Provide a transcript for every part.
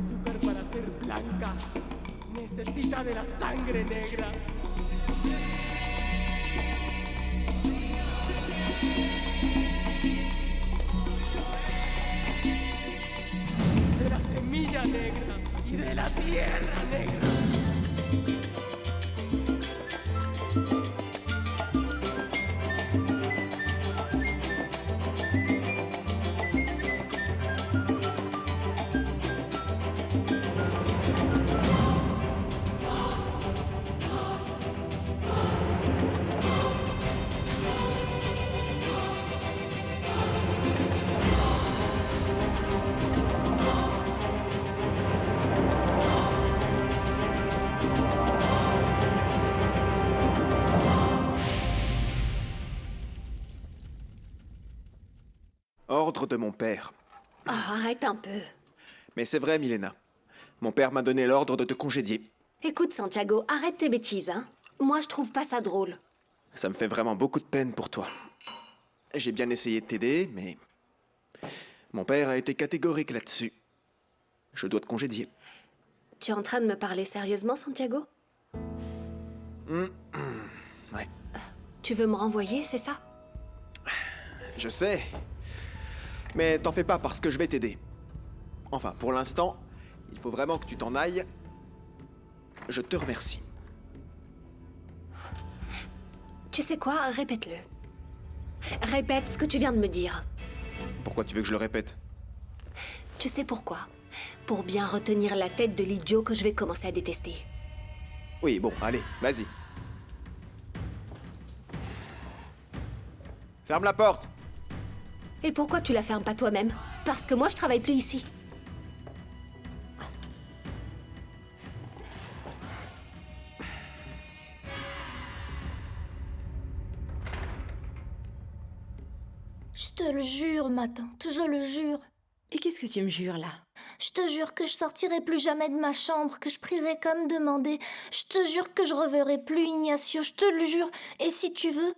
azúcar para ser blanca. Necesita de la sangre negra. De la semilla negra y de la tierra negra. Ordre de mon père. Oh, arrête un peu. Mais c'est vrai, Milena. Mon père m'a donné l'ordre de te congédier. Écoute, Santiago, arrête tes bêtises, hein. Moi, je trouve pas ça drôle. Ça me fait vraiment beaucoup de peine pour toi. J'ai bien essayé de t'aider, mais... Mon père a été catégorique là-dessus. Je dois te congédier. Tu es en train de me parler sérieusement, Santiago? Ouais, Tu veux me renvoyer, c'est ça? je sais. Mais t'en fais pas parce que je vais t'aider. Enfin, pour l'instant, il faut vraiment que tu t'en ailles. Je te remercie. Tu sais quoi? Répète-le. Répète ce que tu viens de me dire. Pourquoi tu veux que je le répète? Tu sais pourquoi? Pour bien retenir la tête de l'idiot que je vais commencer à détester. Oui, bon, allez, vas-y. Ferme la porte! Et pourquoi tu la fermes pas toi-même? Parce que moi, je travaille plus ici. Je te le jure, ma tante, je le jure. Et qu'est-ce que tu me jures, là? Je te jure que je sortirai plus jamais de ma chambre, que je prierai comme demandé. Je te jure que je reverrai plus Ignacio, je te le jure. Et si tu veux,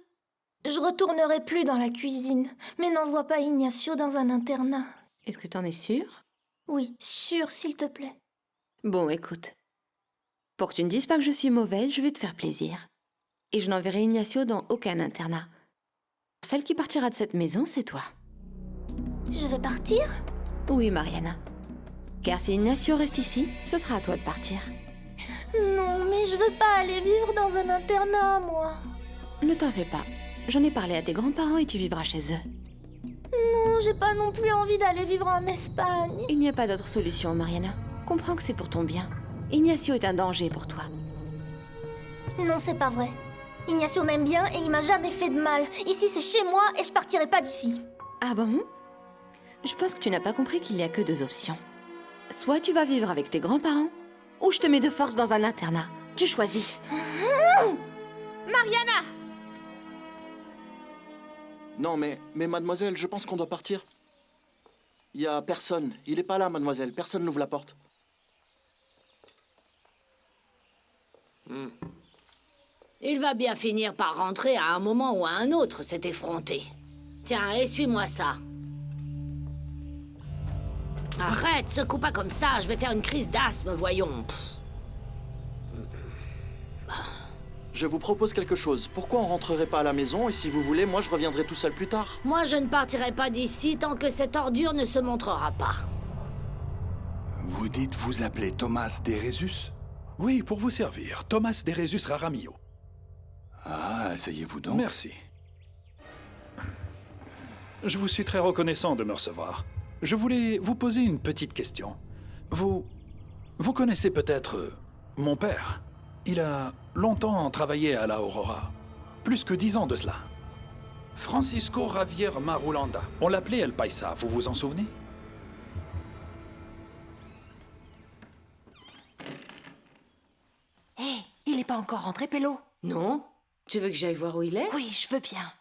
je retournerai plus dans la cuisine. Mais n'envoie pas Ignacio dans un internat. Est-ce que t'en es sûre? Oui, sûr, s'il te plaît. Bon, écoute. Pour que tu ne dises pas que je suis mauvaise, je vais te faire plaisir. Et je n'enverrai Ignacio dans aucun internat. Celle qui partira de cette maison, c'est toi. Je vais partir? Oui, Mariana. Car si Ignacio reste ici, ce sera à toi de partir. Non, mais je veux pas aller vivre dans un internat, moi. Ne t'en fais pas. J'en ai parlé à tes grands-parents et tu vivras chez eux. Non, j'ai pas non plus envie d'aller vivre en Espagne. Il n'y a pas d'autre solution, Mariana. Comprends que c'est pour ton bien. Ignacio est un danger pour toi. Non, c'est pas vrai. Ignacio m'aime bien et il m'a jamais fait de mal. Ici, c'est chez moi et je partirai pas d'ici. Ah bon? Je pense que tu n'as pas compris qu'il n'y a que deux options. Soit tu vas vivre avec tes grands-parents, ou je te mets de force dans un internat. Tu choisis. Mariana! Non, mais mademoiselle, je pense qu'on doit partir. Il y a personne. Il est pas là, mademoiselle. Personne n'ouvre la porte. Il va bien finir par rentrer à un moment ou à un autre, cet effronté. Tiens, essuie-moi ça. Arrête, secoue pas comme ça, je vais faire une crise d'asthme, voyons. Je vous propose quelque chose. Pourquoi on rentrerait pas à la maison et si vous voulez, moi je reviendrai tout seul plus tard. Moi, je ne partirai pas d'ici tant que cette ordure ne se montrera pas. Vous dites vous appelez Thomas Derezus? Oui, pour vous servir. Thomas Derezus Raramillo. Ah, asseyez-vous donc. Merci. Je vous suis très reconnaissant de me recevoir. Je voulais vous poser une petite question. Vous connaissez peut-être mon père? Il a longtemps travaillé à la Aurora. Plus que 10 ans de cela. Francisco Javier Marulanda. On l'appelait El Paisa, vous vous en souvenez? Hé, il n'est pas encore rentré, Pélo? Non? Tu veux que j'aille voir où il est? Oui, je veux bien.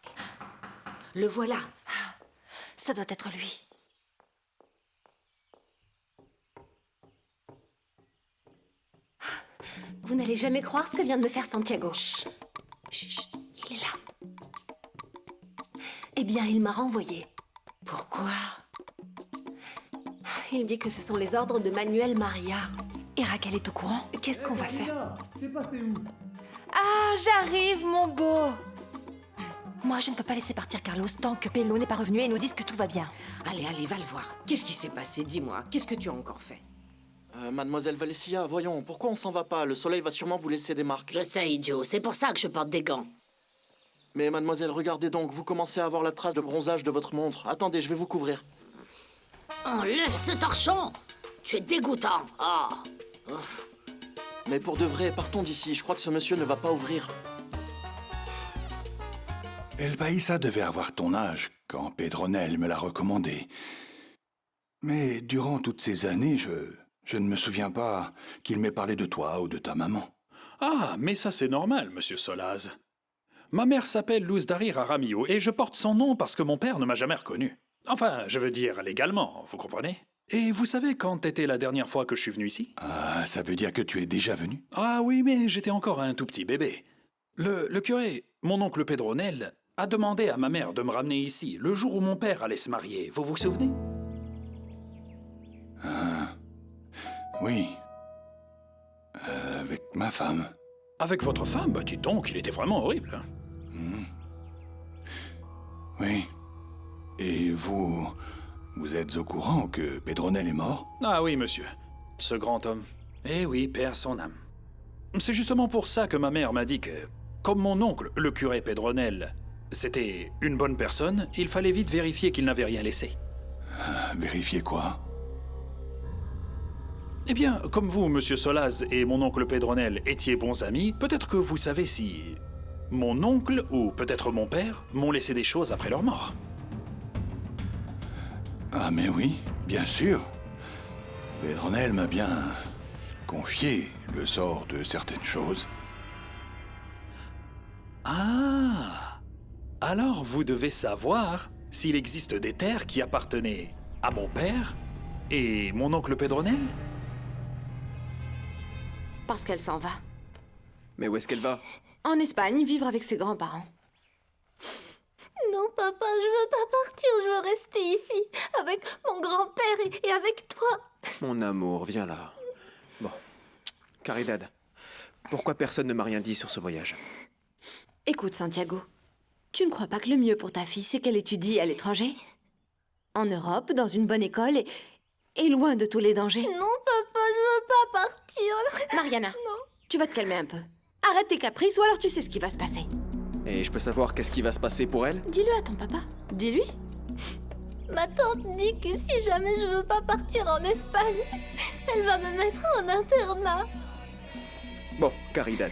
Le voilà. Ça doit être lui. Vous n'allez jamais croire ce que vient de me faire Santiago. Chut. Chut, il est là. Eh bien, il m'a renvoyé. Pourquoi? Il dit que ce sont les ordres de Manuel Maria. Et Raquel est au courant? Qu'est-ce qu'on va faire? Ah, j'arrive, mon beau! Moi, je ne peux pas laisser partir Carlos tant que Pello n'est pas revenu et nous dise que tout va bien. Allez, allez, va le voir. Qu'est-ce qui s'est passé? Dis-moi, qu'est-ce que tu as encore fait? Mademoiselle Valencia, voyons, pourquoi on s'en va pas? Le soleil va sûrement vous laisser des marques. Je sais, idiot, c'est pour ça que je porte des gants. Mais mademoiselle, regardez donc, vous commencez à avoir la trace de bronzage de votre montre. Attendez, je vais vous couvrir. Enlève ce torchon! Tu es dégoûtant. Oh. Mais pour de vrai, partons d'ici. Je crois que ce monsieur ne va pas ouvrir. El Paisa devait avoir ton âge quand Pedronel me l'a recommandé. Mais durant toutes ces années, je ne me souviens pas qu'il m'ait parlé de toi ou de ta maman. Ah, mais ça c'est normal, monsieur Solaz. Ma mère s'appelle Luz Darir Aramillo et je porte son nom parce que mon père ne m'a jamais reconnu. Enfin, je veux dire légalement, vous comprenez? Et vous savez quand était la dernière fois que je suis venu ici? Ah, ça veut dire que tu es déjà venu? Ah oui, mais j'étais encore un tout petit bébé. Le curé, mon oncle Pedronel, a demandé à ma mère de me ramener ici le jour où mon père allait se marier. Vous vous souvenez? Ah, oui. Avec ma femme. Avec votre femme? Bah dites donc, il était vraiment horrible. Oui. Et vous êtes au courant que Pedronel est mort? Ah oui, monsieur. Ce grand homme. Eh oui, perd son âme. C'est justement pour ça que ma mère m'a dit que, comme mon oncle, le curé Pedronel, c'était une bonne personne, il fallait vite vérifier qu'il n'avait rien laissé. Vérifier quoi? Eh bien, comme vous, monsieur Solaz, et mon oncle Pedronel étiez bons amis, peut-être que vous savez si mon oncle, ou peut-être mon père, m'ont laissé des choses après leur mort. Ah mais oui, bien sûr. Pedronel m'a bien confié le sort de certaines choses. Ah! Alors vous devez savoir s'il existe des terres qui appartenaient à mon père et mon oncle Pedronel? Parce qu'elle s'en va. Mais où est-ce qu'elle va? En Espagne, vivre avec ses grands-parents. Non, papa, je veux pas partir, je veux rester ici, avec mon grand-père et avec toi. Mon amour, viens là. Bon. Caridad, pourquoi personne ne m'a rien dit sur ce voyage? Écoute, Santiago, tu ne crois pas que le mieux pour ta fille, c'est qu'elle étudie à l'étranger? En Europe, dans une bonne école et loin de tous les dangers. Non, papa, je veux pas partir. Mariana, Non. tu vas te calmer un peu. Arrête tes caprices ou alors tu sais ce qui va se passer. Et je peux savoir qu'est-ce qui va se passer pour elle? Dis-le à ton papa. Dis-lui. Ma tante dit que si jamais je veux pas partir en Espagne, elle va me mettre en internat. Bon, Caridad,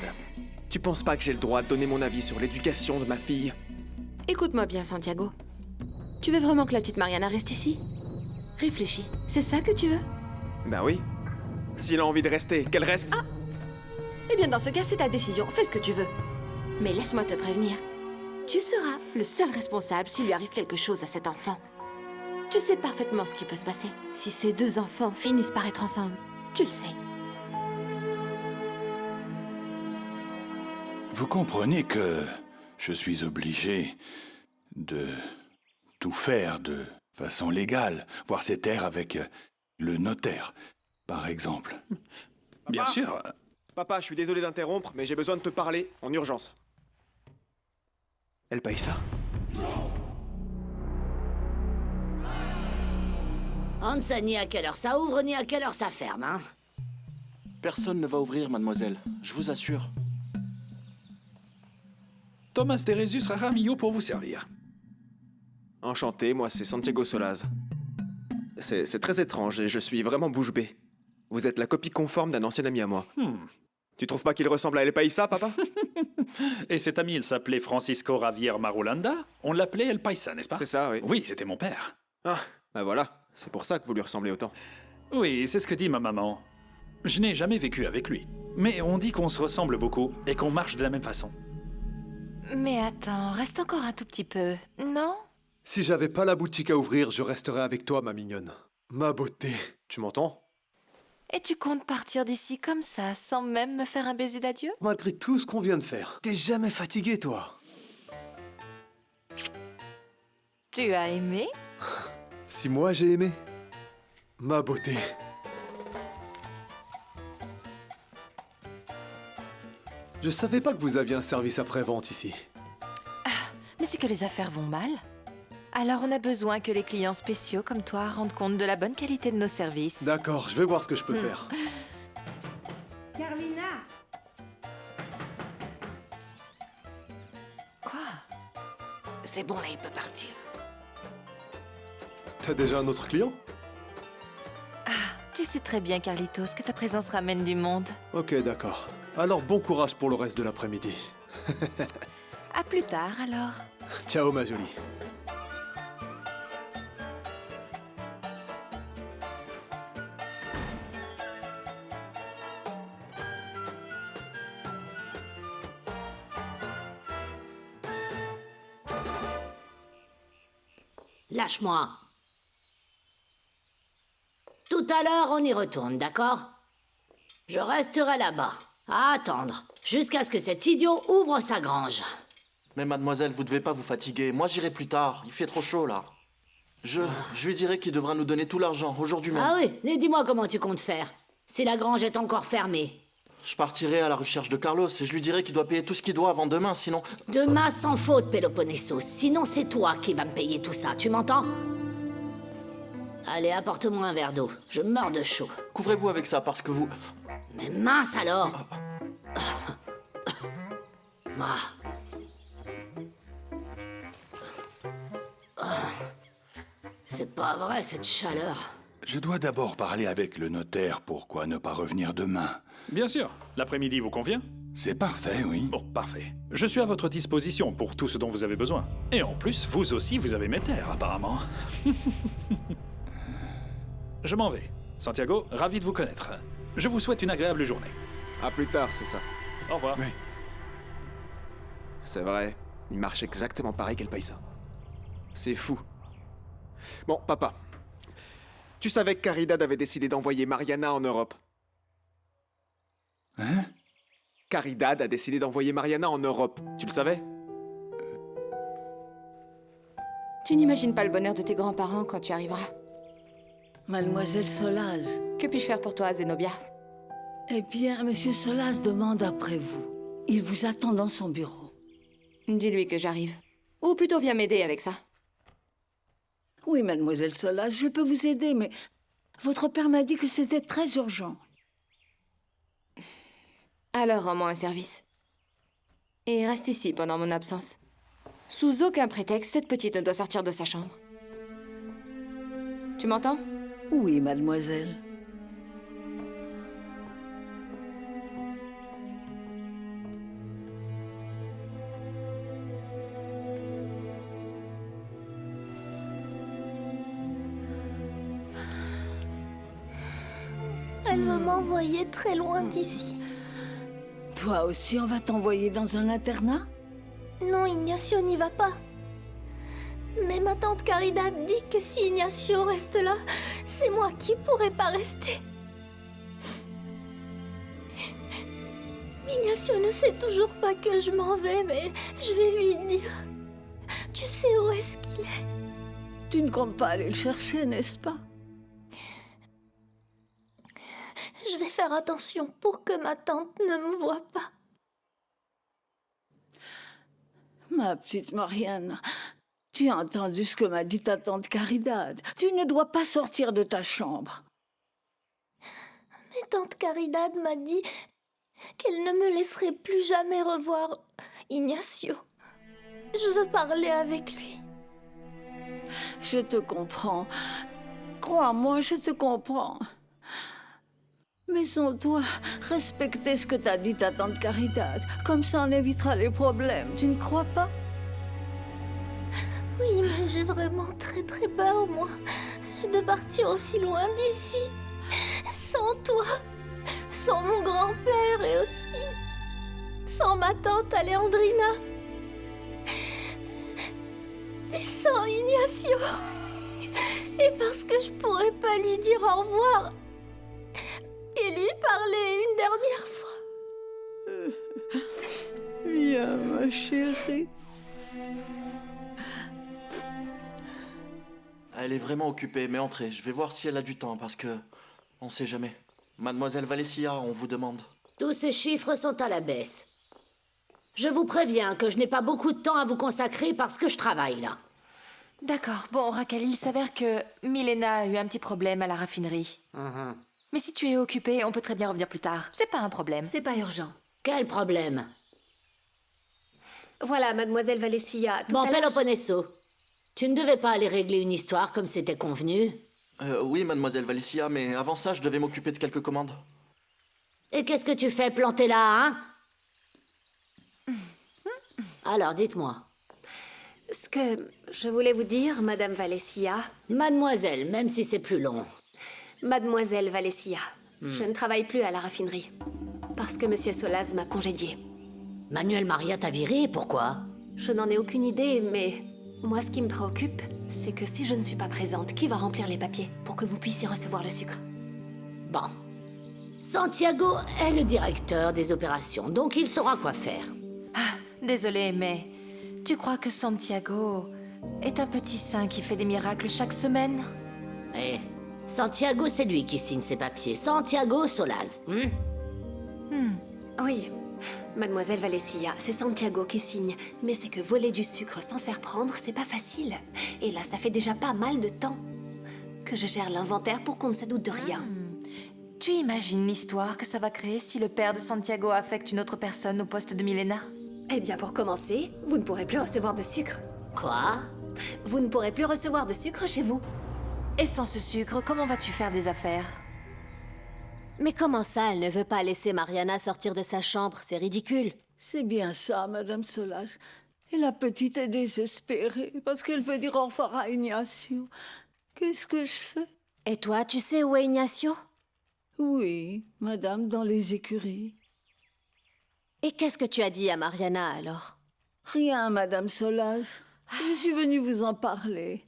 tu penses pas que j'ai le droit de donner mon avis sur l'éducation de ma fille? Écoute-moi bien, Santiago. Tu veux vraiment que la petite Mariana reste ici? Réfléchis. C'est ça que tu veux? Ben oui. S'il a envie de rester, qu'elle reste. Ah! Eh bien, dans ce cas, c'est ta décision. Fais ce que tu veux. Mais laisse-moi te prévenir. Tu seras le seul responsable s'il lui arrive quelque chose à cet enfant. Tu sais parfaitement ce qui peut se passer si ces deux enfants finissent par être ensemble. Tu le sais. Vous comprenez que je suis obligé de tout faire de façon légale, voir ces terres avec le notaire, par exemple. Bien sûr. Papa, je suis désolé d'interrompre, mais j'ai besoin de te parler en urgence. El Paisa. On ne sait ni à quelle heure ça ouvre, ni à quelle heure ça ferme, hein. Personne ne va ouvrir, mademoiselle. Je vous assure. Thomas de Jesus Raramillo pour vous servir. Enchanté, moi c'est Santiago Solaz. C'est très étrange et je suis vraiment bouche bée. Vous êtes la copie conforme d'un ancien ami à moi. Tu trouves pas qu'il ressemble à El Paisa, papa? Et cet ami, il s'appelait Francisco Javier Marulanda. On l'appelait El Paisa, n'est-ce pas? C'est ça, oui. Oui, c'était mon père. Ah, bah voilà. C'est pour ça que vous lui ressemblez autant. Oui, c'est ce que dit ma maman. Je n'ai jamais vécu avec lui. Mais on dit qu'on se ressemble beaucoup et qu'on marche de la même façon. Mais attends, reste encore un tout petit peu, non? Si j'avais pas la boutique à ouvrir, je resterais avec toi, ma mignonne. Ma beauté. Tu m'entends? Et tu comptes partir d'ici comme ça, sans même me faire un baiser d'adieu? Malgré tout ce qu'on vient de faire, t'es jamais fatigué, toi. Tu as aimé? Si moi j'ai aimé. Ma beauté. Je savais pas que vous aviez un service après-vente ici. Mais c'est que les affaires vont mal. Alors on a besoin que les clients spéciaux comme toi rendent compte de la bonne qualité de nos services. D'accord, je vais voir ce que je peux faire. Carlina! Quoi? C'est bon, là, il peut partir. T'as déjà un autre client? Tu sais très bien, Carlitos, que ta présence ramène du monde. Ok, d'accord. Alors bon courage pour le reste de l'après-midi. À plus tard, alors. Ciao, ma jolie. Lâche-moi. Tout à l'heure, on y retourne, d'accord? Je resterai là-bas, à attendre, jusqu'à ce que cet idiot ouvre sa grange. Mais mademoiselle, vous devez pas vous fatiguer. Moi, j'irai plus tard. Il fait trop chaud, là. Je lui dirai qu'il devra nous donner tout l'argent, aujourd'hui même. Ah oui, et dis-moi comment tu comptes faire, si la grange est encore fermée. Je partirai à la recherche de Carlos et je lui dirai qu'il doit payer tout ce qu'il doit avant demain, sinon... Demain sans faute, Peloponnesos, sinon c'est toi qui vas me payer tout ça, tu m'entends? Allez, apporte-moi un verre d'eau, je meurs de chaud. Couvrez-vous avec ça, parce que vous... Mais mince alors! Ah. C'est pas vrai, cette chaleur. Je dois d'abord parler avec le notaire. Pourquoi ne pas revenir demain? Bien sûr. L'après-midi vous convient? C'est parfait, oui. Bon, parfait. Je suis à votre disposition pour tout ce dont vous avez besoin. Et en plus, vous aussi, vous avez mes terres, apparemment. Je m'en vais. Santiago, ravi de vous connaître. Je vous souhaite une agréable journée. À plus tard, c'est ça. Au revoir. Oui. C'est vrai, il marche exactement pareil qu'El Paisa. C'est fou. Bon, papa. Tu savais que Caridad avait décidé d'envoyer Mariana en Europe? Hein? Caridad a décidé d'envoyer Mariana en Europe. Tu le savais? Tu n'imagines pas le bonheur de tes grands-parents quand tu arriveras. Mademoiselle Solaz. Que puis-je faire pour toi, Zenobia? Eh bien, Monsieur Solaz demande après vous. Il vous attend dans son bureau. Dis-lui que j'arrive. Ou plutôt viens m'aider avec ça. Oui, Mademoiselle Solaz, je peux vous aider, mais votre père m'a dit que c'était très urgent. Alors rends-moi un service. Et reste ici pendant mon absence. Sous aucun prétexte, cette petite ne doit sortir de sa chambre. Tu m'entends? Oui, mademoiselle. Elle veut m'envoyer très loin d'ici. Toi aussi, on va t'envoyer dans un internat? Non, Ignacio n'y va pas. Mais ma tante Caridad dit que si Ignacio reste là, c'est moi qui pourrais pas rester. Ignacio ne sait toujours pas que je m'en vais, mais je vais lui dire. Tu sais où est-ce qu'il est? Tu ne comptes pas aller le chercher, n'est-ce pas? Je vais faire attention pour que ma tante ne me voie pas. Ma petite Marianne, tu as entendu ce que m'a dit ta tante Caridad. Tu ne dois pas sortir de ta chambre. Mais tante Caridad m'a dit qu'elle ne me laisserait plus jamais revoir Ignacio. Je veux parler avec lui. Je te comprends. Crois-moi, je te comprends. Mais on doit respecter ce que t'a dit ta tante Caridad. Comme ça, on évitera les problèmes. Tu ne crois pas? Oui, mais j'ai vraiment très très peur, moi, de partir aussi loin d'ici. Sans toi, sans mon grand-père et aussi sans ma tante Aleandrina. Et sans Ignacio. Et parce que je pourrais pas lui dire au revoir. Et lui parler une dernière fois. Viens, ma chérie. Elle est vraiment occupée, mais entrez, je vais voir si elle a du temps, parce que... on sait jamais. Mademoiselle Valencia, on vous demande. Tous ces chiffres sont à la baisse. Je vous préviens que je n'ai pas beaucoup de temps à vous consacrer parce que je travaille là. D'accord. Bon, Raquel, il s'avère que Milena a eu un petit problème à la raffinerie. Mais si tu es occupée, on peut très bien revenir plus tard. C'est pas un problème. C'est pas urgent. Quel problème? Voilà, mademoiselle Valencia. Bon, Peloponneso, tu ne devais pas aller régler une histoire comme c'était convenu? Oui, mademoiselle Valencia, mais avant ça, je devais m'occuper de quelques commandes. Et qu'est-ce que tu fais planté là, hein? Alors, dites-moi. Ce que je voulais vous dire, madame Valencia... Mademoiselle, même si c'est plus long. Mademoiselle Valencia, je ne travaille plus à la raffinerie. Parce que monsieur Solaz m'a congédiée. Manuel Maria t'a viré, pourquoi? Je n'en ai aucune idée, mais... moi, ce qui me préoccupe, c'est que si je ne suis pas présente, qui va remplir les papiers pour que vous puissiez recevoir le sucre? Bon. Santiago est le directeur des opérations, donc il saura quoi faire. Ah, désolée, mais... tu crois que Santiago est un petit saint qui fait des miracles chaque semaine? Eh, Santiago, c'est lui qui signe ses papiers. Santiago Solaz. Oui. Mademoiselle Valencia, c'est Santiago qui signe. Mais c'est que voler du sucre sans se faire prendre, c'est pas facile. Et là, ça fait déjà pas mal de temps que je gère l'inventaire pour qu'on ne se doute de rien. Tu imagines l'histoire que ça va créer si le père de Santiago affecte une autre personne au poste de Milena? Eh bien, pour commencer, vous ne pourrez plus recevoir de sucre. Quoi? Vous ne pourrez plus recevoir de sucre chez vous. Et sans ce sucre, comment vas-tu faire des affaires? Mais comment ça, elle ne veut pas laisser Mariana sortir de sa chambre? C'est ridicule. C'est bien ça, Madame Solaz. Et la petite est désespérée parce qu'elle veut dire au revoir à Ignacio. Qu'est-ce que je fais? Et toi, tu sais où est Ignacio? Oui, Madame, dans les écuries. Et qu'est-ce que tu as dit à Mariana, alors? Rien, Madame Solaz. Je suis venue vous en parler.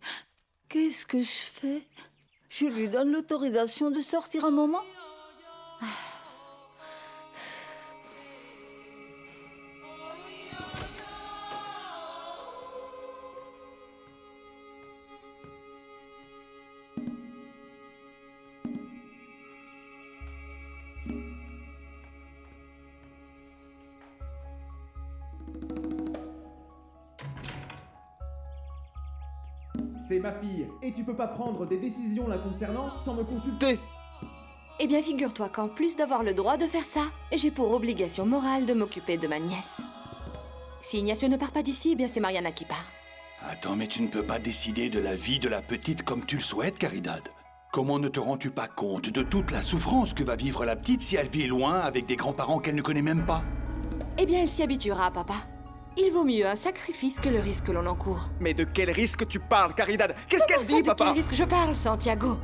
Qu'est-ce que je fais? Je lui donne l'autorisation de sortir un moment? C'est ma fille, et tu peux pas prendre des décisions la concernant sans me consulter. Eh bien, figure-toi qu'en plus d'avoir le droit de faire ça, j'ai pour obligation morale de m'occuper de ma nièce. Si Ignacio ne part pas d'ici, eh bien c'est Mariana qui part. Attends, mais tu ne peux pas décider de la vie de la petite comme tu le souhaites, Caridad. Comment ne te rends-tu pas compte de toute la souffrance que va vivre la petite si elle vit loin avec des grands-parents qu'elle ne connaît même pas? Eh bien, elle s'y habituera, papa. Il vaut mieux un sacrifice que le risque que l'on encourt. Mais de quel risque tu parles, Caridad? Qu'est-ce qu'elle dit, papa? De quel risque je parle, Santiago?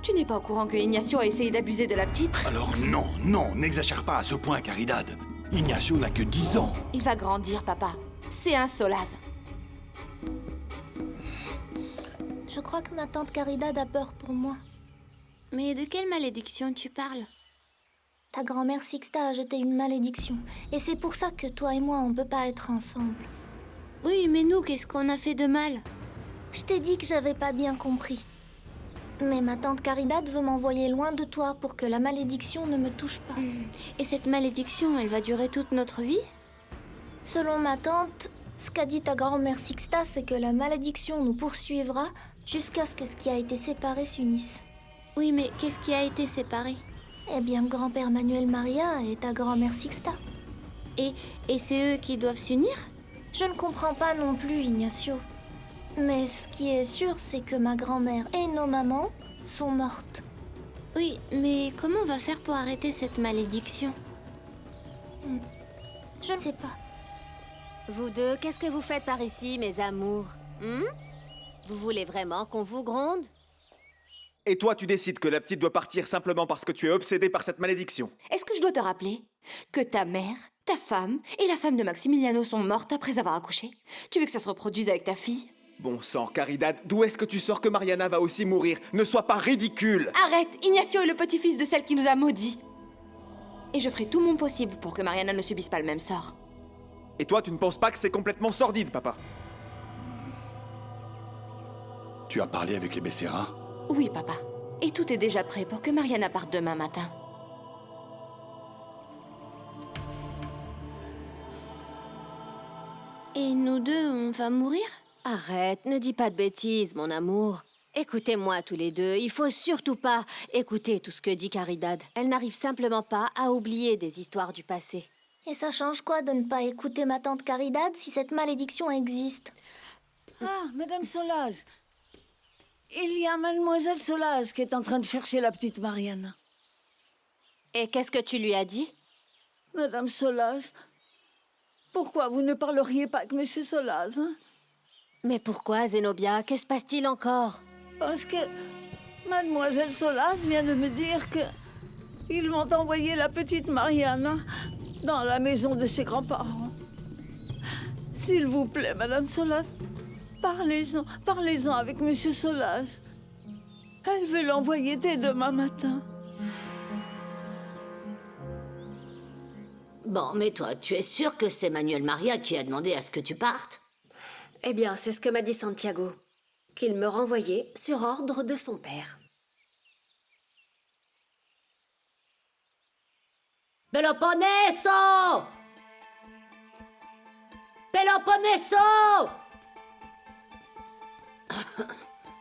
Tu n'es pas au courant que Ignacio a essayé d'abuser de la petite? Alors non, n'exagère pas à ce point, Caridad. Ignacio n'a que 10 ans. Il va grandir, papa. C'est un Solaz. Je crois que ma tante Caridad a peur pour moi. Mais de quelle malédiction tu parles? Ta grand-mère Sixta a jeté une malédiction. Et c'est pour ça que toi et moi, on peut pas être ensemble. Oui, mais nous, qu'est-ce qu'on a fait de mal? Je t'ai dit que j'avais pas bien compris. Mais ma tante Caridad veut m'envoyer loin de toi pour que la malédiction ne me touche pas. Et cette malédiction, elle va durer toute notre vie? Selon ma tante, ce qu'a dit ta grand-mère Sixta, c'est que la malédiction nous poursuivra jusqu'à ce que ce qui a été séparé s'unisse. Oui, mais qu'est-ce qui a été séparé? Eh bien, grand-père Manuel Maria et ta grand-mère Sixta. Et c'est eux qui doivent s'unir? Je ne comprends pas non plus, Ignacio. Mais ce qui est sûr, c'est que ma grand-mère et nos mamans sont mortes. Oui, mais comment on va faire pour arrêter cette malédiction? Je ne sais pas. Vous deux, qu'est-ce que vous faites par ici, mes amours? Vous voulez vraiment qu'on vous gronde? Et toi, tu décides que la petite doit partir simplement parce que tu es obsédé par cette malédiction. Est-ce que je dois te rappeler que ta mère, ta femme et la femme de Maximiliano sont mortes après avoir accouché? Tu veux que ça se reproduise avec ta fille? Bon sang, Caridad, d'où est-ce que tu sors que Mariana va aussi mourir? Ne sois pas ridicule! Arrête! Ignacio est le petit-fils de celle qui nous a maudits. Et je ferai tout mon possible pour que Mariana ne subisse pas le même sort. Et toi, tu ne penses pas que c'est complètement sordide, papa? Tu as parlé avec les Becerra? Oui, papa. Et tout est déjà prêt pour que Mariana parte demain matin. Et nous deux, on va mourir? Arrête, ne dis pas de bêtises, mon amour. Écoutez-moi tous les deux, il faut surtout pas écouter tout ce que dit Caridad. Elle n'arrive simplement pas à oublier des histoires du passé. Et ça change quoi de ne pas écouter ma tante Caridad si cette malédiction existe? Ah, Madame Solaz. Il y a Mademoiselle Solaz qui est en train de chercher la petite Mariana. Et qu'est-ce que tu lui as dit? Madame Solaz, pourquoi vous ne parleriez pas avec Monsieur Solaz, hein? Mais pourquoi, Zenobia? Que se passe-t-il encore? Parce que Mademoiselle Solaz vient de me dire que ils m'ont envoyé la petite Mariana dans la maison de ses grands-parents. S'il vous plaît, Madame Solaz, parlez-en avec Monsieur Solaz. Elle veut l'envoyer dès demain matin. Bon, mais toi, tu es sûr que c'est Manuel Maria qui a demandé à ce que tu partes? Eh bien, c'est ce que m'a dit Santiago. Qu'il me renvoyait sur ordre de son père. Peloponneso! Peloponneso!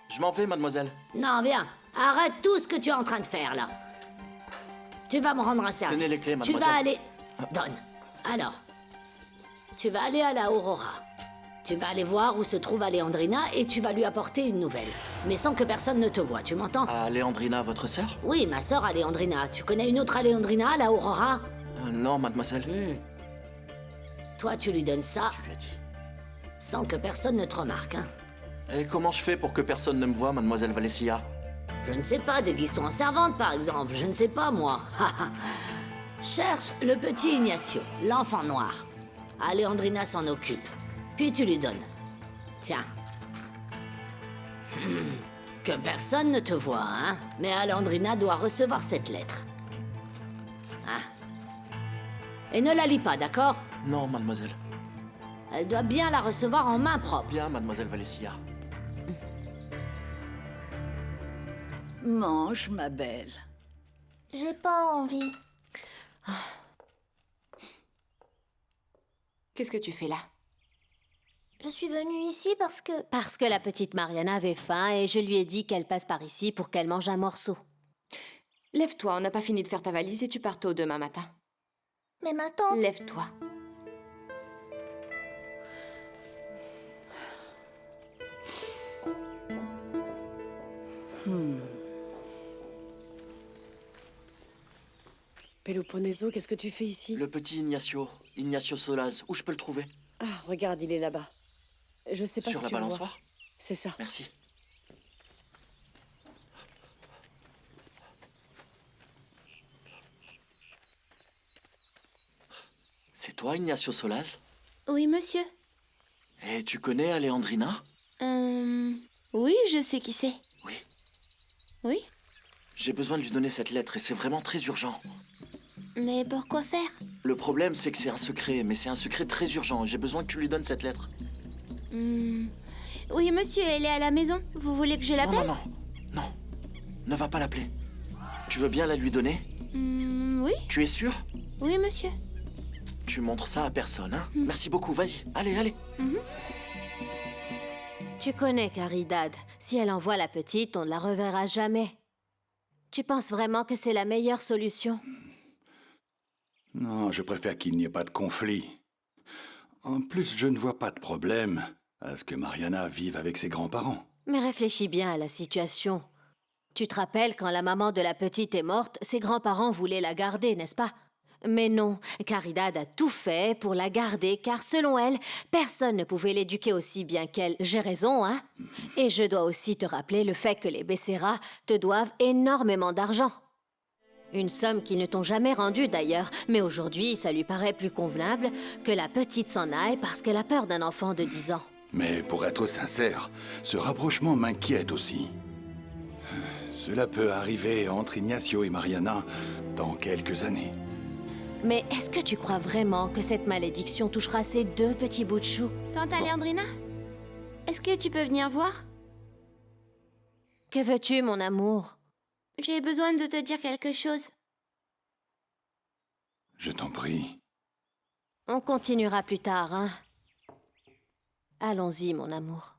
Je m'en vais, mademoiselle. Non, viens. Arrête tout ce que tu es en train de faire, là. Tu vas me rendre un service. Tenez les clés, Tu mademoiselle. vas aller... Donne. Alors, tu vas aller à la Aurora. Tu vas aller voir où se trouve Aleandrina et tu vas lui apporter une nouvelle. Mais sans que personne ne te voie, tu m'entends? Aleandrina, votre sœur? Oui, ma sœur Aleandrina. Tu connais une autre Aleandrina à la Aurora? Non, mademoiselle. Toi, tu lui donnes ça. Tu lui as dit. Sans que personne ne te remarque, hein. Et comment je fais pour que personne ne me voie, mademoiselle Valencia? Je ne sais pas, déguise-toi en servante, par exemple. Je ne sais pas, moi. Cherche le petit Ignacio, l'enfant noir. Aleandrina s'en occupe. Puis tu lui donnes. Tiens. Que personne ne te voit, hein. Mais Aleandrina doit recevoir cette lettre. Hein. Et ne la lis pas, d'accord? Non, mademoiselle. Elle doit bien la recevoir en main propre. Bien, mademoiselle Valencia. Mange, ma belle. J'ai pas envie. Qu'est-ce que tu fais là? Je suis venue ici parce que... Parce que la petite Mariana avait faim et je lui ai dit qu'elle passe par ici pour qu'elle mange un morceau. Lève-toi, on n'a pas fini de faire ta valise et tu pars tôt demain matin. Mais ma tante... Lève-toi. Peloponneso, qu'est-ce que tu fais ici? Le petit Ignacio Solaz, où je peux le trouver? Ah, regarde, il est là-bas. Je sais pas Sur si la tu le vois. balançoire? C'est ça. Merci. C'est toi, Ignacio Solaz? Oui, monsieur. Et tu connais Aleandrina? Oui, je sais qui c'est. Oui. Oui? J'ai besoin de lui donner cette lettre et c'est vraiment très urgent. Mais pourquoi faire? Le problème, c'est que c'est un secret, mais c'est un secret très urgent. J'ai besoin que tu lui donnes cette lettre. Oui, monsieur, elle est à la maison. Vous voulez que je l'appelle? Non. Ne va pas l'appeler. Tu veux bien la lui donner? Oui. Tu es sûr? Oui, monsieur. Tu montres ça à personne, hein? Merci beaucoup, vas-y. Allez. Tu connais Caridad. Si elle envoie la petite, on ne la reverra jamais. Tu penses vraiment que c'est la meilleure solution? Non, je préfère qu'il n'y ait pas de conflit. En plus, je ne vois pas de problème à ce que Mariana vive avec ses grands-parents. Mais réfléchis bien à la situation. Tu te rappelles quand la maman de la petite est morte, ses grands-parents voulaient la garder, n'est-ce pas? Mais non, Caridad a tout fait pour la garder, car selon elle, personne ne pouvait l'éduquer aussi bien qu'elle. J'ai raison, hein? Et je dois aussi te rappeler le fait que les Becerra te doivent énormément d'argent. Une somme qu'ils ne t'ont jamais rendue d'ailleurs, mais aujourd'hui, ça lui paraît plus convenable que la petite s'en aille parce qu'elle a peur d'un enfant de 10 ans. Mais pour être sincère, ce rapprochement m'inquiète aussi. Cela peut arriver entre Ignacio et Mariana dans quelques années. Mais est-ce que tu crois vraiment que cette malédiction touchera ces deux petits bouts de chou? Tante Aleandrina, est-ce que tu peux venir voir? Que veux-tu, mon amour? J'ai besoin de te dire quelque chose. Je t'en prie. On continuera plus tard, hein? Allons-y, mon amour.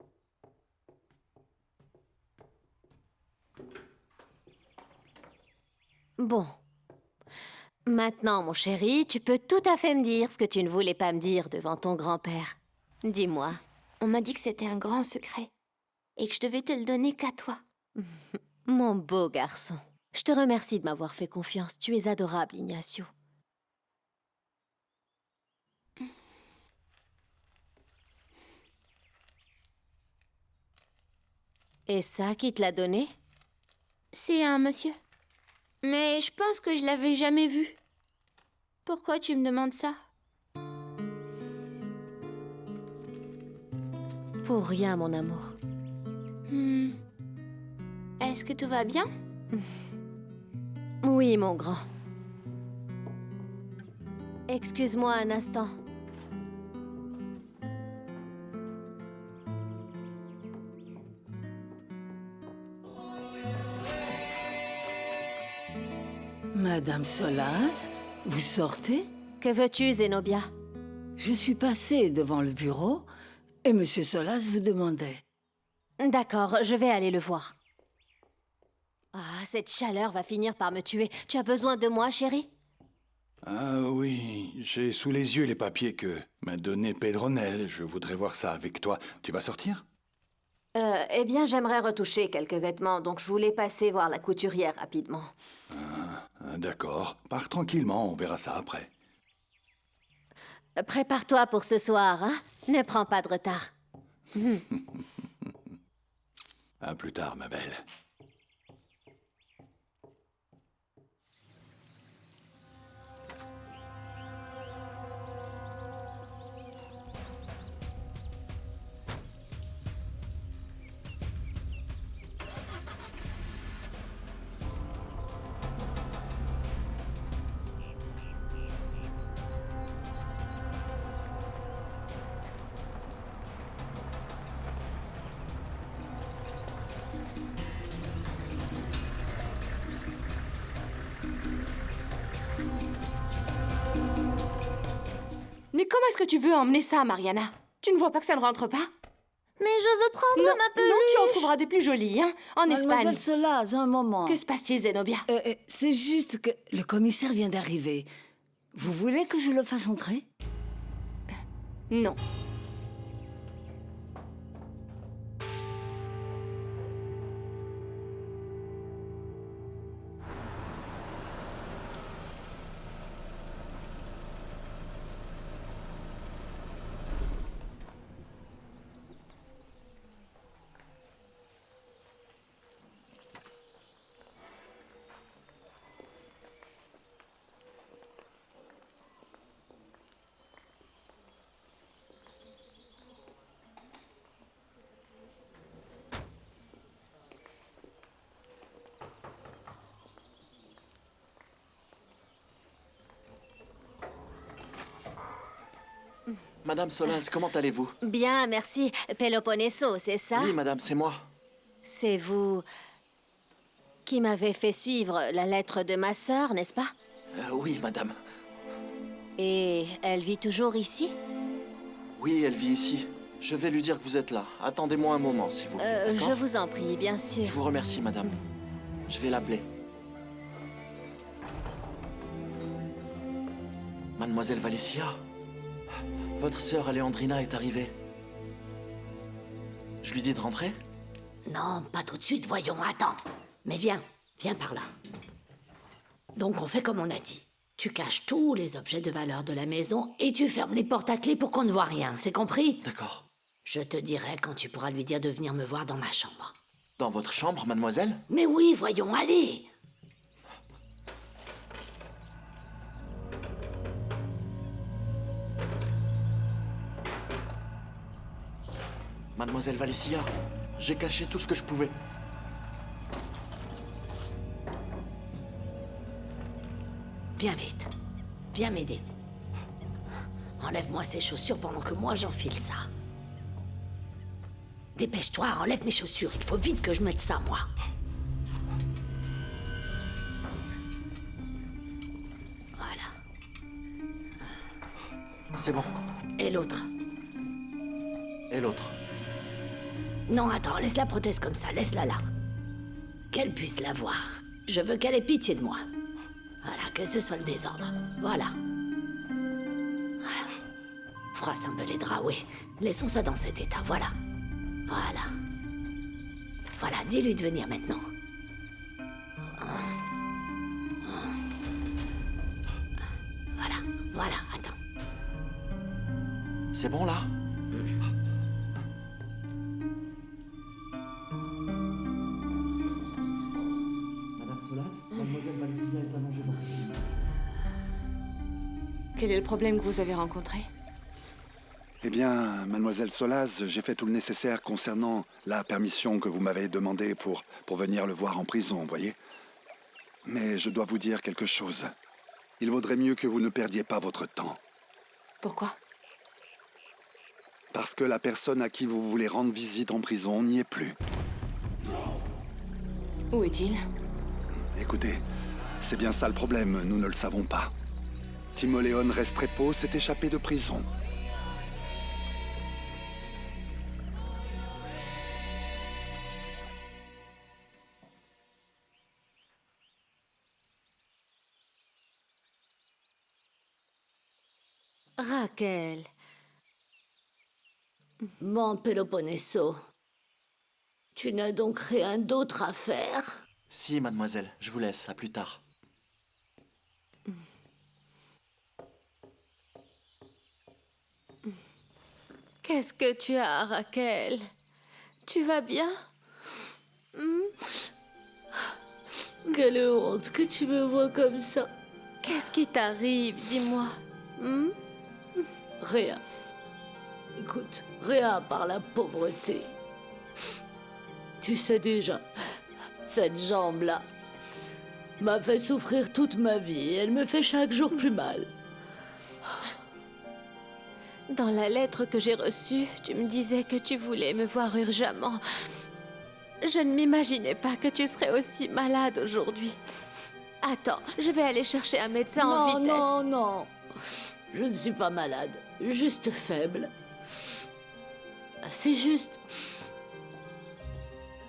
Bon. Maintenant, mon chéri, tu peux tout à fait me dire ce que tu ne voulais pas me dire devant ton grand-père. Dis-moi. On m'a dit que c'était un grand secret et que je devais te le donner qu'à toi. Mon beau garçon. Je te remercie de m'avoir fait confiance. Tu es adorable, Ignacio. Et ça, qui te l'a donné? C'est un monsieur. Mais je pense que je l'avais jamais vu. Pourquoi tu me demandes ça? Pour rien, mon amour. Est-ce que tout va bien? Oui, mon grand. Excuse-moi un instant. Madame Solaz, vous sortez? Que veux-tu, Zenobia? Je suis passée devant le bureau et Monsieur Solaz vous demandait. D'accord, je vais aller le voir. Ah, cette chaleur va finir par me tuer. Tu as besoin de moi, chérie? Ah oui, j'ai sous les yeux les papiers que m'a donné Pedronel. Je voudrais voir ça avec toi. Tu vas sortir? Eh bien, j'aimerais retoucher quelques vêtements, donc je voulais passer voir la couturière rapidement. D'accord. Pars tranquillement, on verra ça après. Prépare-toi pour ce soir, hein? Ne prends pas de retard. À plus tard, ma belle. Mais comment est-ce que tu veux emmener ça, Mariana? Tu ne vois pas que ça ne rentre pas? Mais je veux prendre ma peluche. Non, tu en trouveras des plus jolies, hein, en Espagne. Mademoiselle Solaz, un moment. Que se passe-t-il, Zenobia? C'est juste que le commissaire vient d'arriver. Vous voulez que je le fasse entrer? Non. Madame Solaz, comment allez-vous? Bien, merci. Peloponneso, c'est ça? Oui, madame, c'est moi. C'est vous qui m'avez fait suivre la lettre de ma sœur, n'est-ce pas? Oui, madame. Et elle vit toujours ici? Oui, elle vit ici. Je vais lui dire que vous êtes là. Attendez-moi un moment, s'il vous plaît. Je vous en prie, bien sûr. Je vous remercie, madame. Je vais l'appeler. Mademoiselle Valencia, votre sœur Alejandrina est arrivée. Je lui dis de rentrer? Non, pas tout de suite, voyons, attends. Mais viens par là. Donc on fait comme on a dit. Tu caches tous les objets de valeur de la maison et tu fermes les portes à clé pour qu'on ne voit rien, c'est compris? D'accord. Je te dirai quand tu pourras lui dire de venir me voir dans ma chambre. Dans votre chambre, mademoiselle? Mais oui, voyons, allez! Mademoiselle Valencia, j'ai caché tout ce que je pouvais. Viens vite. Viens m'aider. Enlève-moi ces chaussures pendant que moi j'enfile ça. Dépêche-toi, enlève mes chaussures. Il faut vite que je mette ça, moi. C'est bon. Et l'autre? Et l'autre? Non, attends, laisse la prothèse comme ça, laisse-la là. Qu'elle puisse la voir. Je veux qu'elle ait pitié de moi. Voilà, que ce soit le désordre. Voilà. Voilà. Froisse un peu les draps, oui. Laissons ça dans cet état, voilà. Voilà. Voilà, dis-lui de venir maintenant. Voilà, voilà, attends. C'est bon là? Quel est le problème que vous avez rencontré? Eh bien, mademoiselle Solaz, j'ai fait tout le nécessaire concernant la permission que vous m'avez demandée pour venir le voir en prison, voyez. Mais je dois vous dire quelque chose. Il vaudrait mieux que vous ne perdiez pas votre temps. Pourquoi? Parce que la personne à qui vous voulez rendre visite en prison n'y est plus. Où est-il? Écoutez, c'est bien ça le problème, nous ne le savons pas. Timoléon Restrepo s'est échappé de prison. Raquel. Bon, Peloponneso. Tu n'as donc rien d'autre à faire? Si, mademoiselle, je vous laisse, à plus tard. Qu'est-ce que tu as, Raquel? Tu vas bien? Quelle honte que tu me vois comme ça. Qu'est-ce qui t'arrive, dis-moi? Rien. Écoute, rien par la pauvreté. Tu sais déjà, cette jambe-là m'a fait souffrir toute ma vie et elle me fait chaque jour plus mal. Dans la lettre que j'ai reçue, tu me disais que tu voulais me voir urgemment. Je ne m'imaginais pas que tu serais aussi malade aujourd'hui. Attends, je vais aller chercher un médecin en vitesse. Non, non. Je ne suis pas malade, juste faible. C'est juste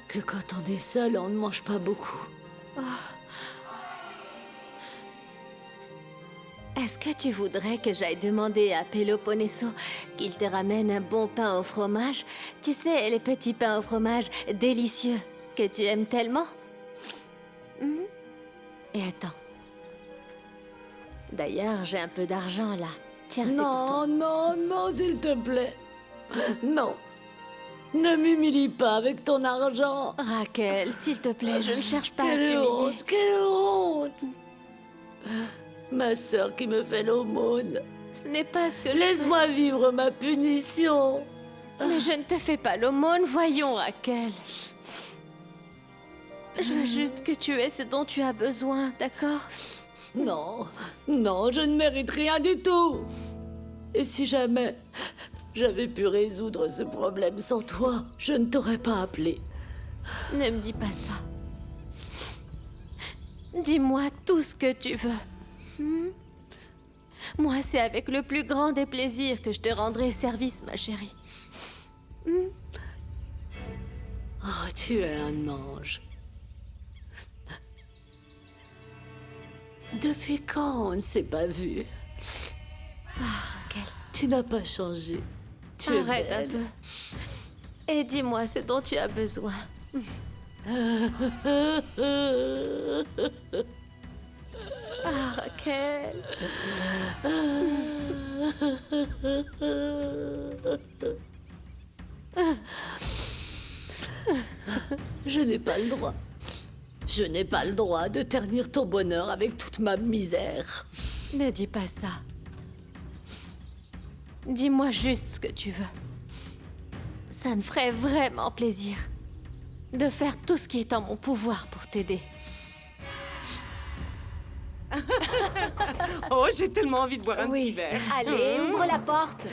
que quand on est seul, on ne mange pas beaucoup. Oh. Est-ce que tu voudrais que j'aille demander à Peloponneso qu'il te ramène un bon pain au fromage? Tu sais, les petits pains au fromage délicieux que tu aimes tellement? Et attends. D'ailleurs, j'ai un peu d'argent là. Tiens, c'est pour toi. Non, non, s'il te plaît. Non. Ne m'humilie pas avec ton argent. Raquel, s'il te plaît, je ne cherche pas à t'humilier. Quelle honte! Ma sœur qui me fait l'aumône. Ce n'est pas ce que je Laisse-moi vivre ma punition. Mais je ne te fais pas l'aumône, voyons, Raquel. Je veux juste que tu aies ce dont tu as besoin, d'accord? Non, non, je ne mérite rien du tout. Et si jamais j'avais pu résoudre ce problème sans toi, je ne t'aurais pas appelé. Ne me dis pas ça. Dis-moi tout ce que tu veux. Moi, c'est avec le plus grand des plaisirs que je te rendrai service, ma chérie. Oh, tu es un ange. Depuis quand on ne s'est pas vu? Raquel. Tu n'as pas changé. Tu Arrête es belle. un peu. Et dis-moi ce dont tu as besoin. Raquel. Je n'ai pas le droit. Je n'ai pas le droit de ternir ton bonheur avec toute ma misère. Ne dis pas ça. Dis-moi juste ce que tu veux. Ça me ferait vraiment plaisir de faire tout ce qui est en mon pouvoir pour t'aider. Oh, j'ai tellement envie de boire un petit verre. Allez, ouvre la porte.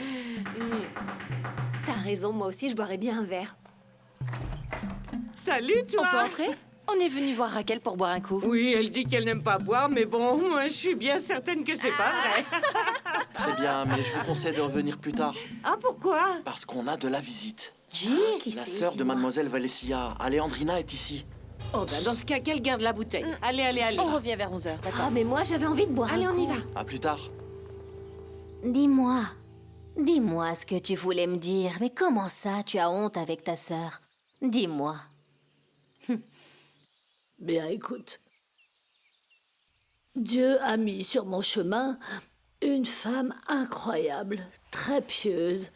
T'as raison, moi aussi je boirais bien un verre. Salut, toi. On peut entrer? On est venu voir Raquel pour boire un coup. Oui, elle dit qu'elle n'aime pas boire, mais bon, moi je suis bien certaine que c'est pas vrai. Très bien, mais je vous conseille de revenir plus tard. Ah, pourquoi? Parce qu'on a de la visite. Qui? La sœur de Mademoiselle Valencia, Aleandrina, est ici. Oh, ben dans ce cas, qu'elle garde la bouteille. Allez, allez, allez. On revient vers 11h, d'accord? Ah, mais moi, j'avais envie de boire Allez, un on y coup. va. À plus tard. Dis-moi. Dis-moi ce que tu voulais me dire. Mais comment ça, tu as honte avec ta sœur? Dis-moi. Bien, écoute. Dieu a mis sur mon chemin une femme incroyable, très pieuse.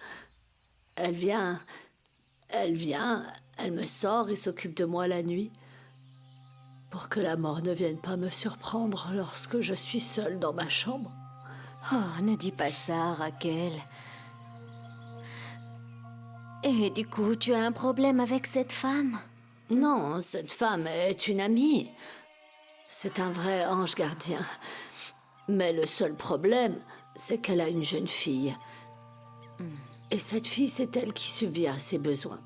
Elle vient, elle me sort et s'occupe de moi la nuit. Pour que la mort ne vienne pas me surprendre lorsque je suis seule dans ma chambre. Oh, ne dis pas ça, Raquel. Et du coup, tu as un problème avec cette femme? Non, cette femme est une amie. C'est un vrai ange gardien. Mais le seul problème, c'est qu'elle a une jeune fille. Et cette fille, c'est elle qui subvient à ses besoins.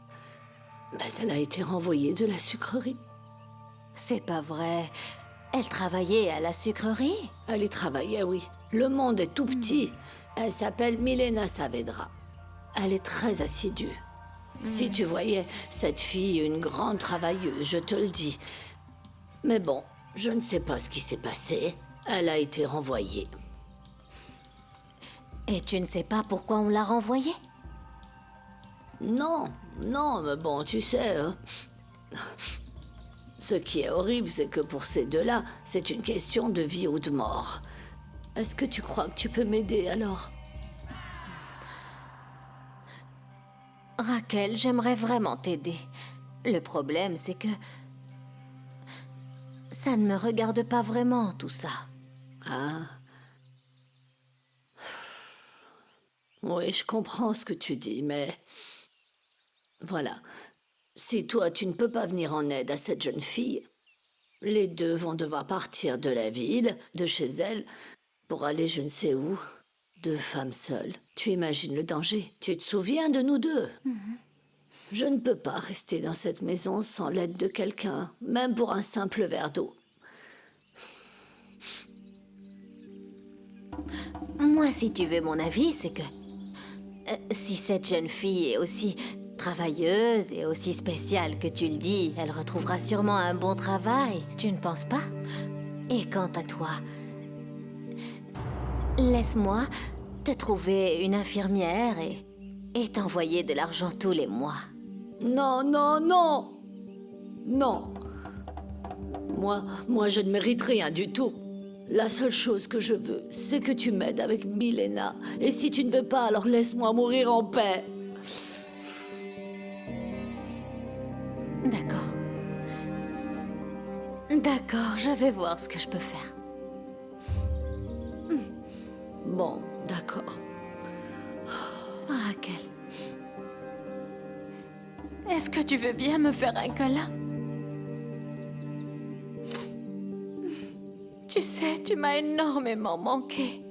Mais elle a été renvoyée de la sucrerie. C'est pas vrai. Elle travaillait à la sucrerie? Elle y travaillait, oui. Le monde est tout petit. Elle s'appelle Milena Saavedra. Elle est très assidue. Si tu voyais, cette fille est une grande travailleuse, je te le dis. Mais bon, je ne sais pas ce qui s'est passé. Elle a été renvoyée. Et tu ne sais pas pourquoi on l'a renvoyée? Non, non, mais bon, tu sais... Ce qui est horrible, c'est que pour ces deux-là, c'est une question de vie ou de mort. Est-ce que tu crois que tu peux m'aider alors? Raquel, j'aimerais vraiment t'aider. Le problème, c'est que... ça ne me regarde pas vraiment, tout ça. Ah. Oui, je comprends ce que tu dis, mais... Voilà. Si toi, tu ne peux pas venir en aide à cette jeune fille, les deux vont devoir partir de la ville, de chez elle, pour aller je ne sais où. Deux femmes seules. Tu imagines le danger. Tu te souviens de nous deux? Je ne peux pas rester dans cette maison sans l'aide de quelqu'un, même pour un simple verre d'eau. Moi, si tu veux mon avis, c'est que... si cette jeune fille est aussi travailleuse et aussi spéciale que tu le dis, elle retrouvera sûrement un bon travail, tu ne penses pas? Et quant à toi, laisse-moi te trouver une infirmière et t'envoyer de l'argent tous les mois. Non, non, non! Non! Moi, je ne mérite rien du tout. La seule chose que je veux, c'est que tu m'aides avec Milena. Et si tu ne veux pas, alors laisse-moi mourir en paix. D'accord. D'accord, je vais voir ce que je peux faire. Bon, d'accord. Raquel. Est-ce que tu veux bien me faire un câlin? Tu sais, tu m'as énormément manqué.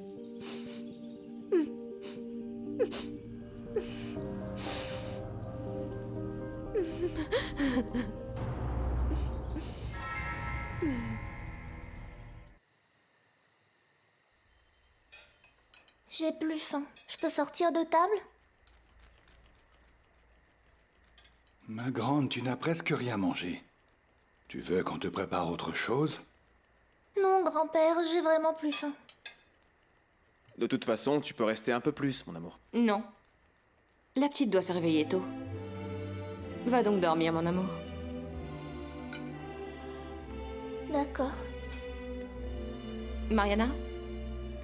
J'ai plus faim. Je peux sortir de table? Ma grande, tu n'as presque rien mangé. Tu veux qu'on te prépare autre chose? Non, grand-père, j'ai vraiment plus faim. De toute façon, tu peux rester un peu plus, mon amour. Non. La petite doit se réveiller tôt. Va donc dormir, mon amour. D'accord. Mariana,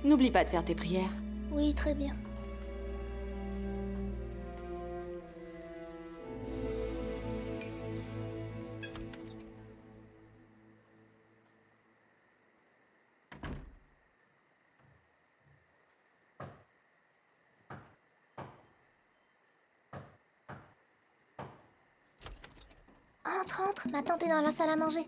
n'oublie pas de faire tes prières. Oui, très bien. Entre, entre. Ma tante est dans la salle à manger.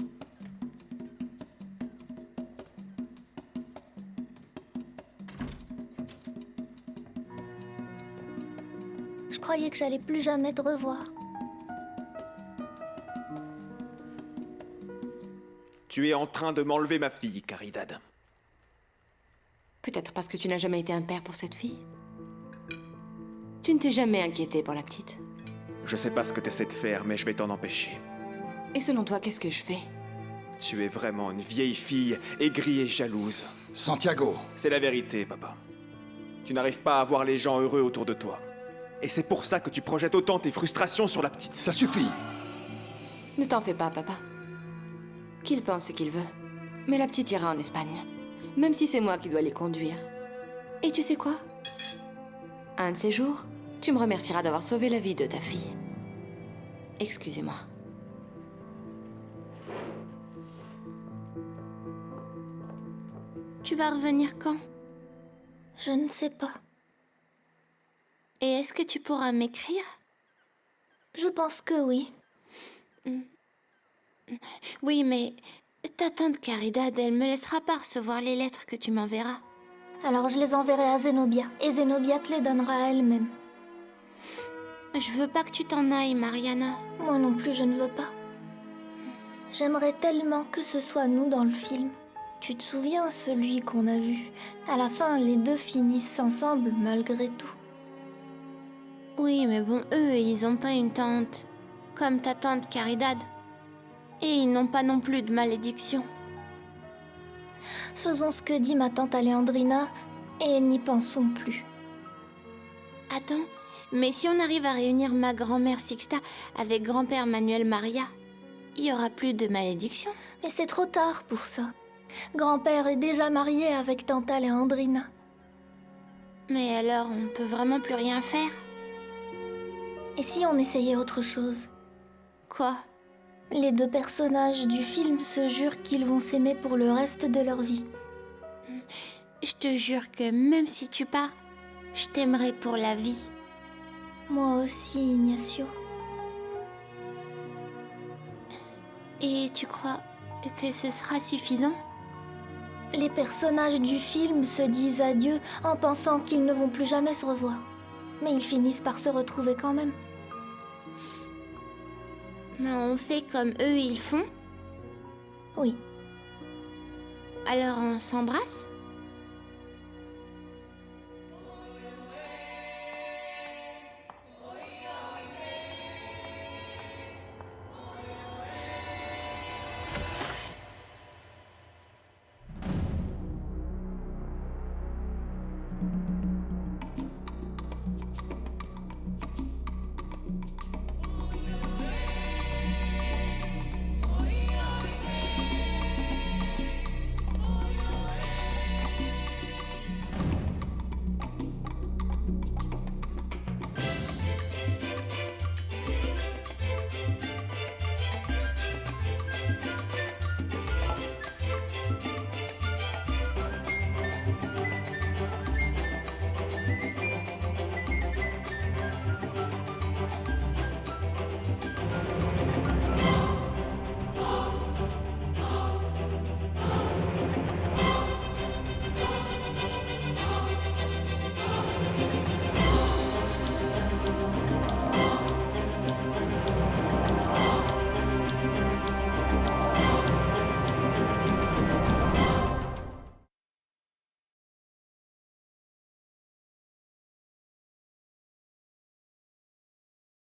Je croyais que j'allais plus jamais te revoir. Tu es en train de m'enlever ma fille, Caridad. Peut-être parce que tu n'as jamais été un père pour cette fille. Tu ne t'es jamais inquiété pour la petite. Je sais pas ce que t'essaies de faire, mais je vais t'en empêcher. Et selon toi, qu'est-ce que je fais? Tu es vraiment une vieille fille, aigrie et jalouse. Santiago! C'est la vérité, papa. Tu n'arrives pas à voir les gens heureux autour de toi. Et c'est pour ça que tu projettes autant tes frustrations sur la petite. Ça suffit! Ne t'en fais pas, papa. Qu'il pense ce qu'il veut. Mais la petite ira en Espagne. Même si c'est moi qui dois les conduire. Et tu sais quoi? Un de ces jours, tu me remercieras d'avoir sauvé la vie de ta fille. Excusez-moi. Tu vas revenir quand? Je ne sais pas. Et est-ce que tu pourras m'écrire? Je pense que oui. Oui, mais ta tante Caridad, elle me laissera pas recevoir les lettres que tu m'enverras. Alors je les enverrai à Zenobia, et Zenobia te les donnera à elle-même. Je veux pas que tu t'en ailles, Mariana. Moi non plus, je ne veux pas. J'aimerais tellement que ce soit nous dans le film. Tu te souviens, celui qu'on a vu? À la fin, les deux finissent ensemble, malgré tout. Oui, mais bon, eux, ils ont pas une tante comme ta tante Caridad. Et ils n'ont pas non plus de malédiction. Faisons ce que dit ma tante Alejandrina, et n'y pensons plus. Attends, mais si on arrive à réunir ma grand-mère Sixta avec grand-père Manuel Maria, il y aura plus de malédiction. Mais c'est trop tard pour ça. Grand-père est déjà marié avec tante Alejandrina. Mais alors, on peut vraiment plus rien faire? Et si on essayait autre chose? Quoi? Les deux personnages du film se jurent qu'ils vont s'aimer pour le reste de leur vie. Je te jure que même si tu pars, je t'aimerai pour la vie. Moi aussi, Ignacio. Et tu crois que ce sera suffisant? Les personnages du film se disent adieu en pensant qu'ils ne vont plus jamais se revoir. Mais ils finissent par se retrouver quand même. Mais on fait comme eux ils font? Oui. Alors on s'embrasse?